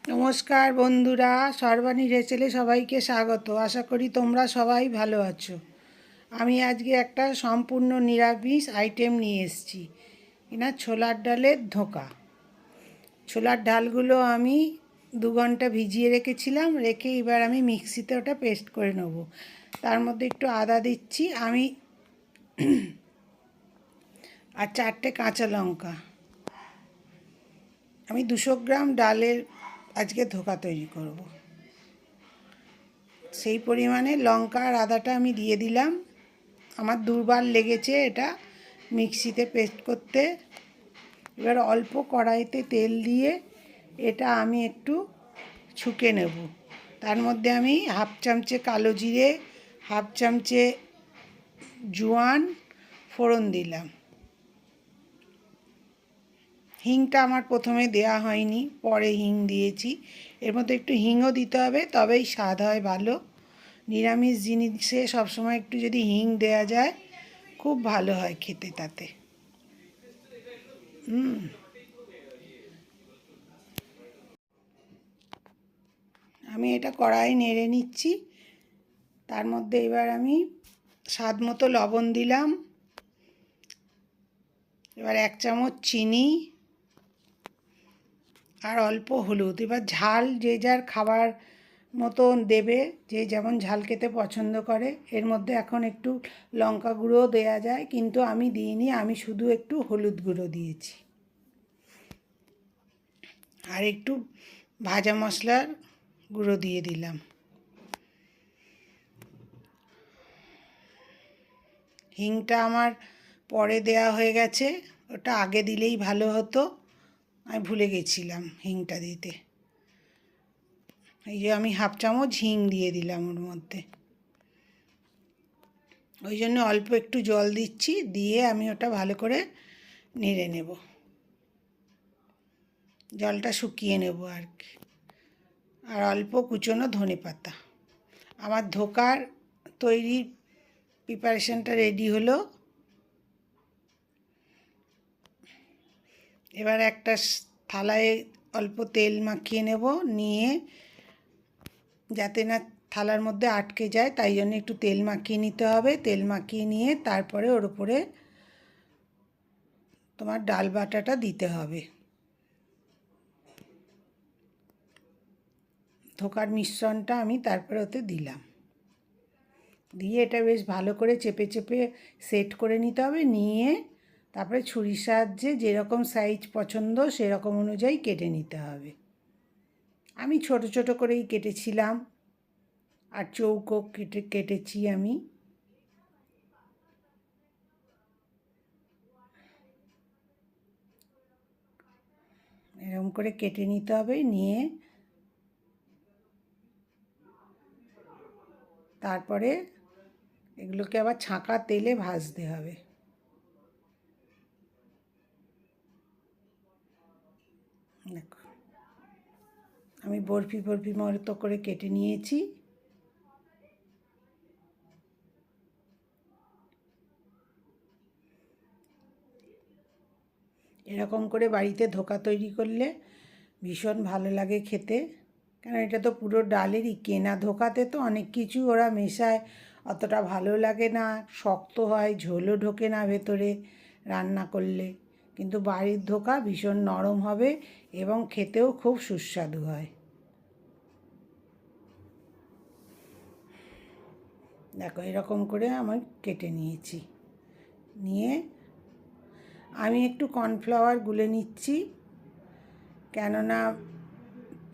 নমস্কার বন্ধুরা, সর্বাণী রেচেলে সবাইকে স্বাগত। আশা করি তোমরা সবাই ভালো আছো। আমি আজকে একটা সম্পূর্ণ নিরামিষ আইটেম নিয়ে এসেছি, কিনা ছোলার ডালের ধোঁকা। ছোলার ডালগুলো আমি 2 ঘন্টা ভিজিয়ে রেখেছিলাম, রেখে এবার আমি মিক্সিতে ওটা পেস্ট করে নেব। তার মধ্যে একটু আদা দিচ্ছি আমি, আর 4টে কাঁচা লঙ্কা। আমি 200 গ্রাম ডালের আজকে ধোঁকা তৈরি করব। সেই পরিমাণে লঙ্কা আর আদাটা আমি দিয়ে দিলাম। আমার 2বার লেগেছে এটা মিক্সিতে পেস্ট করতে। এবার অল্প কড়াইতে তেল দিয়ে এটা আমি একটু ছুঁকে নেব। তার মধ্যে আমি 1/2 চামচে কালো জিরে, 1/2 চামচে জোয়ান ফোড়ন দিলাম। হিংটা আমার প্রথমে দেয়া হয়নি, পরে হিং দিয়েছি। এর মধ্যে একটু হিংও দিতে হবে, তবেই স্বাদ হয় ভালো। নিরামিষ জিনিসে সবসময় একটু যদি হিং দেয়া যায় খুব ভালো হয় খেতে তাতে। আমি এটা কড়াই নেড়ে নিচ্ছি। তার মধ্যে এবার আমি স্বাদ মতো লবণ দিলাম। এবার 1 চামচ চিনি আর অল্প হলুদ। এবার ঝাল যে যার খাবার মতন দেবে, যে যেমন ঝাল খেতে পছন্দ করে। এর মধ্যে এখন একটু লঙ্কা গুঁড়োও দেওয়া যায়, কিন্তু আমি দিইনি, আমি শুধু একটু হলুদ গুঁড়ো দিয়েছি। আর একটু ভাজা মশলার গুঁড়ো দিয়ে দিলাম। হিংটা আমার পরে দেয়া হয়ে গেছে, ওটা আগে দিলেই ভালো হতো, আমি ভুলে গেছিলাম হিংটা দিতে। এই যে আমি 1/2 চামচ হিং দিয়ে দিলাম ওর মধ্যে। ওই জন্য অল্প একটু জল দিচ্ছি, দিয়ে আমি ওটা ভালো করে নেড়ে নেব, জলটা শুকিয়ে নেব আর কি। আর অল্প কুচনো ধনেপাতা। আমার ধোকার তৈরির প্রিপারেশনটা রেডি হলো। এবার একটা থালায় অল্প তেল মাখিয়ে নেব, নিয়ে যাতে না থালার মধ্যে আটকে যায় তাই জন্য একটু তেল মাখিয়ে নিতে হবে। তেল মাখিয়ে নিয়ে তারপরে ওর উপরে তোমার ডাল বাটাটা দিতে হবে। ধোকার মিশ্রণটা আমি তারপরে ওতে দিলাম, দিয়ে এটা বেশ ভালো করে চেপে চেপে সেট করে নিতে হবে। নিয়ে তারপরে ছুরির সাহায্যে যেরকম সাইজ পছন্দ সেরকম অনুযায়ী কেটে নিতে হবে। আমি ছোট ছোট করেই কেটেছিলাম, আর চৌকো কেটেছি আমি। এরকম করে কেটে নিতে হবে, নিয়ে তারপরে এগুলোকে আবার ছাঁকা তেলে ভাজতে হবে। দেখো আমি বরফি বরফি মতো করে কেটে নিয়েছি। এরকম করে বাড়িতে ধোকা তৈরি করলে ভীষণ ভালো লাগে খেতে, কারণ এটা তো পুরো ডালেরই। কেনা ধোকাতে তো অনেক কিছু ওরা মেশায়, অতটা ভালো লাগে না, শক্ত হয়, ঝোলও ঢোকে না ভেতরে রান্না করলে। কিন্তু বাড়ির ধোকা ভীষণ নরম হবে এবং খেতেও খুব সুস্বাদু হয়। দেখো এরকম করে আমি কেটে নিয়েছি। নিয়ে আমি একটু কর্নফ্লাওয়ার গুলে নিচ্ছি, কেননা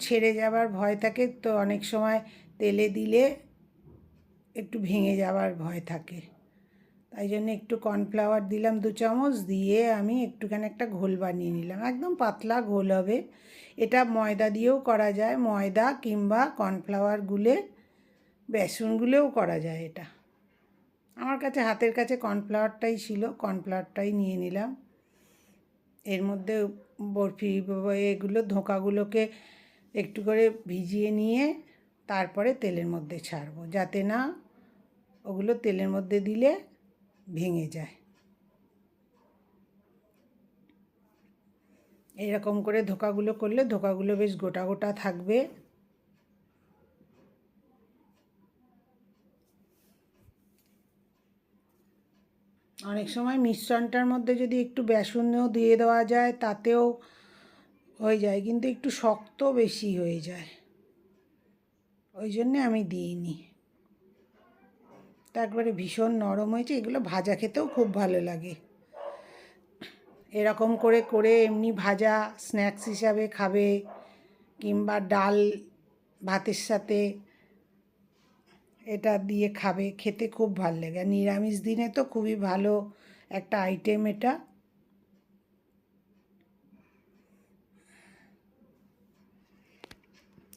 ছেড়ে যাবার ভয় থাকে তো, অনেক সময় তেলে দিলে একটু ভেঙে যাওয়ার ভয় থাকে। তাই জন্য একটু কর্নফ্লাওয়ার দিলাম 2 চামচ, দিয়ে আমি একটুখানি একটা ঘোল বানিয়ে নিলাম। একদম পাতলা ঘোল হবে। এটা ময়দা দিয়েও করা যায়, ময়দা কিংবা কর্নফ্লাওয়ার গুলে বেসন গুলেও করা যায় এটা। আমার কাছে হাতের কাছে কর্নফ্লাওয়ারটাই ছিল, কর্নফ্লাওয়ারটাই নিয়ে নিলাম। এর মধ্যে বরফি এগুলো ধোঁকাগুলোকে একটু করে ভিজিয়ে নিয়ে তারপরে তেলের মধ্যে ছাড়বো, যাতে না ওগুলো তেলের মধ্যে দিলে ভেঙে যায়। এইরকম করে ধোকাগুলো করলে ধোকাগুলো বেশ গোটা গোটা থাকবে। অনেক সময় মিশ্রণটার মধ্যে যদি একটু বেসনও দিয়ে দেওয়া যায় তাতেও হয়ে যায়, কিন্তু একটু শক্ত বেশি হয়ে যায়, ওই জন্যে আমি দিইনি। তারপরে ভীষণ নরম হয়েছে, এগুলো ভাজা খেতেও খুব ভালো লাগে। এরকম করে করে এমনি ভাজা স্ন্যাক্স হিসাবে খাবে, কিংবা ডাল ভাতের সাথে এটা দিয়ে খাবে, খেতে খুব ভালো লাগে। আর নিরামিষ দিনে তো খুবই ভালো একটা আইটেম এটা।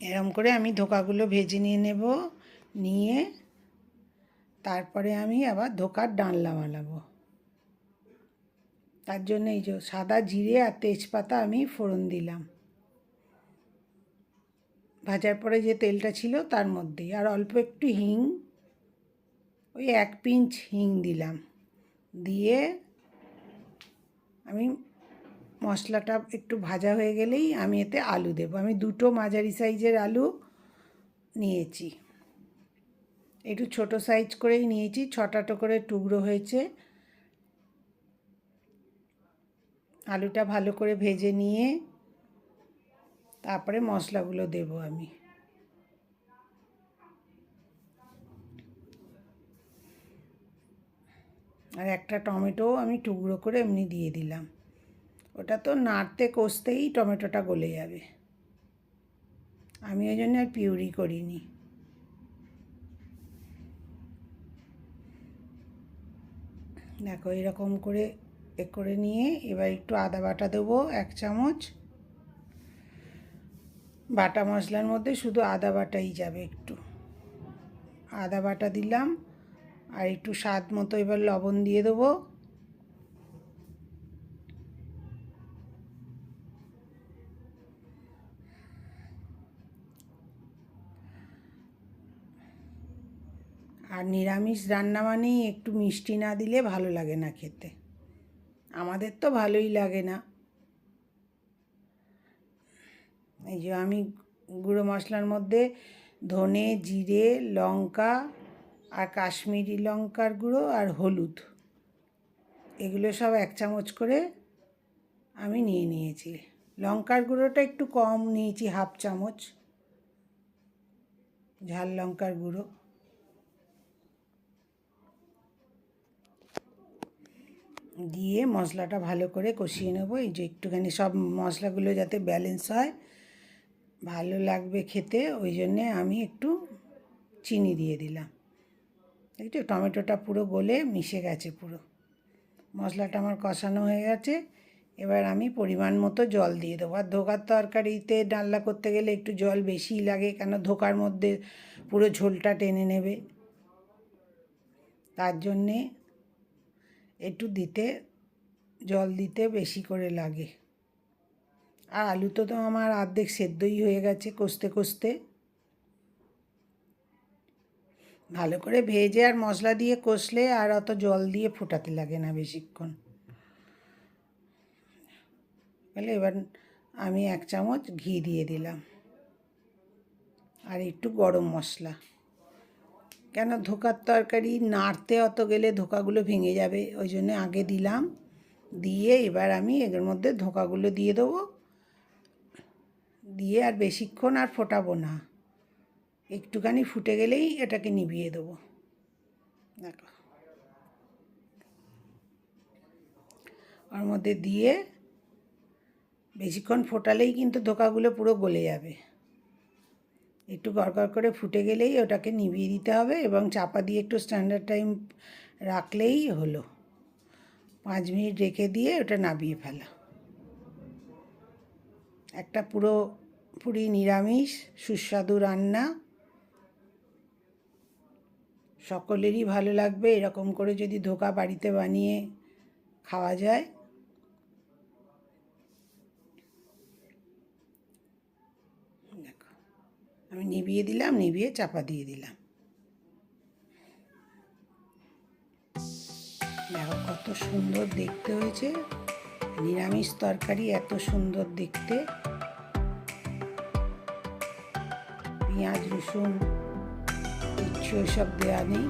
এরকম করে আমি ধোকাগুলো ভেজে নিয়ে নেব, নিয়ে তারপরে আমি আবার ধোকার ডালনা বানাবো। তার জন্য এই যে সাদা জিরে আর তেজপাতা আমি ফোড়ন দিলাম ভাজার পরে যে তেলটা ছিল তার মধ্যেই, আর অল্প একটু হিং, ওই 1 পিঞ্চ হিং দিলাম। দিয়ে আমি মশলাটা একটু ভাজা হয়ে গেলেই আমি এতে আলু দেবো। আমি 2টো মাঝারি সাইজের আলু নিয়েছি, একটু ছোট সাইজ করেই নিয়েছি, 6টা করে টুকরো হয়েছে। আলুটা ভালো করে ভেজে নিয়ে তারপরে মশলাগুলো দেব আমি। আর একটা টমেটো আমি টুকরো করে এমনি দিয়ে দিলাম, ওটা তো নাড়তে কষতেই টমেটোটা গলে যাবে, আমি ওই জন্য আর পিউরি করিনি। দেখো এরকম করে করে নিয়ে এবার একটু আদা বাটা দেবো 1 চামচ। বাটা মশলার মধ্যে শুধু আদা বাটাই যাবে, একটু আদা বাটা দিলাম, আর একটু স্বাদ মতো এবার লবণ দিয়ে দেবো। আর নিরামিষ রান্না মানেই একটু মিষ্টি না দিলে ভালো লাগে না খেতে, আমাদের তো ভালোই লাগে না। এই যে আমি গুঁড়ো মশলার মধ্যে ধনে, জিরে, লঙ্কা আর কাশ্মীরি লঙ্কার গুঁড়ো আর হলুদ, এগুলো সব 1 চামচ করে আমি নিয়ে নিয়েছি। লঙ্কার গুঁড়োটা একটু কম নিয়েছি, 1/2 চামচ ঝাল লঙ্কার গুঁড়ো। দিয়ে মশলাটা ভালো করে কষিয়ে নেবো। এই যে একটুখানি সব মশলাগুলো যাতে ব্যালেন্স হয়, ভালো লাগবে খেতে, ওই জন্যে আমি একটু চিনি দিয়ে দিলাম। এই তো টমেটোটা পুরো গলে মিশে গেছে, পুরো মশলাটা আমার কষানো হয়ে গেছে। এবার আমি পরিমাণ মতো জল দিয়ে দেবো। আর ধোকার তরকারিতে ডালনা করতে গেলে একটু জল বেশিই লাগে, কেন ধোকার মধ্যে পুরো ঝোলটা টেনে নেবে, তার জন্যে একটু জল দিতে বেশি করে লাগে। আর আলু তো আমার অর্ধেক সেদ্ধই হয়ে গেছে কষতে কষতে। ভালো করে ভেজে আর মশলা দিয়ে কষলে আর অত জল দিয়ে ফোটাতে লাগে না বেশিক্ষণ। তাহলে এবার আমি 1 চামচ ঘি দিয়ে দিলাম, আর একটু গরম মশলা, কেন ধোকার তরকারি নাড়তে অত গেলে ধোকাগুলো ভেঙে যাবে, ওই জন্য আগে দিলাম। দিয়ে এবার আমি এর মধ্যে ধোকাগুলো দিয়ে দেবো, দিয়ে আর বেশিক্ষণ আর ফোটাবো না, একটুখানি ফুটে গেলেই এটাকে নিভিয়ে দেবো। দেখো ওর মধ্যে দিয়ে বেশিক্ষণ ফোটালেই কিন্তু ধোকাগুলো পুরো গলে যাবে। একটু গড়গড় করে ফুটে গেলেই ওটাকে নিভিয়ে দিতে হবে, এবং চাপা দিয়ে একটু স্ট্যান্ডার্ড টাইম রাখলেই হলো। 5 মিনিট রেখে দিয়ে ওটা নামিয়ে ফেলা। একটা পুরোপুরি নিরামিষ সুস্বাদু রান্না, সকলেরই ভালো লাগবে এরকম করে যদি ধোকা বাড়িতে বানিয়ে খাওয়া যায়। দেখো আমি নিভিয়ে দিলাম, নিভিয়ে চাপা দিয়ে দিলাম। দেখো কত সুন্দর দেখতে হয়েছে। নিরামিষ তরকারি এত সুন্দর দেখতে, পেঁয়াজ রসুন কিচ্ছু ওসব দেওয়া নেই।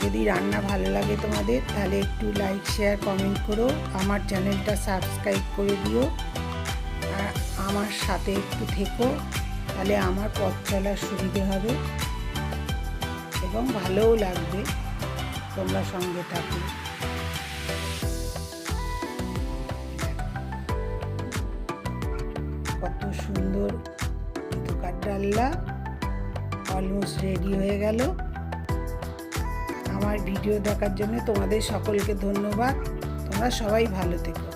যদি রান্না ভালো লাগে তোমাদের, তাহলে একটু লাইক শেয়ার কমেন্ট করো, আমার চ্যানেলটা সাবস্ক্রাইব করে দিও, আর আমার সাথে একটু থেকো, তাহলে আমার পথ চলার সুবিধে হবে এবং ভালোও লাগবে তোমরা সঙ্গে থাকো। কত সুন্দর ধোকার ডালনা অলমোস্ট রেডি হয়ে গেল। আমার ভিডিও দেখার জন্য তোমাদের সকলকে ধন্যবাদ। তোমরা সবাই ভালো থেকো।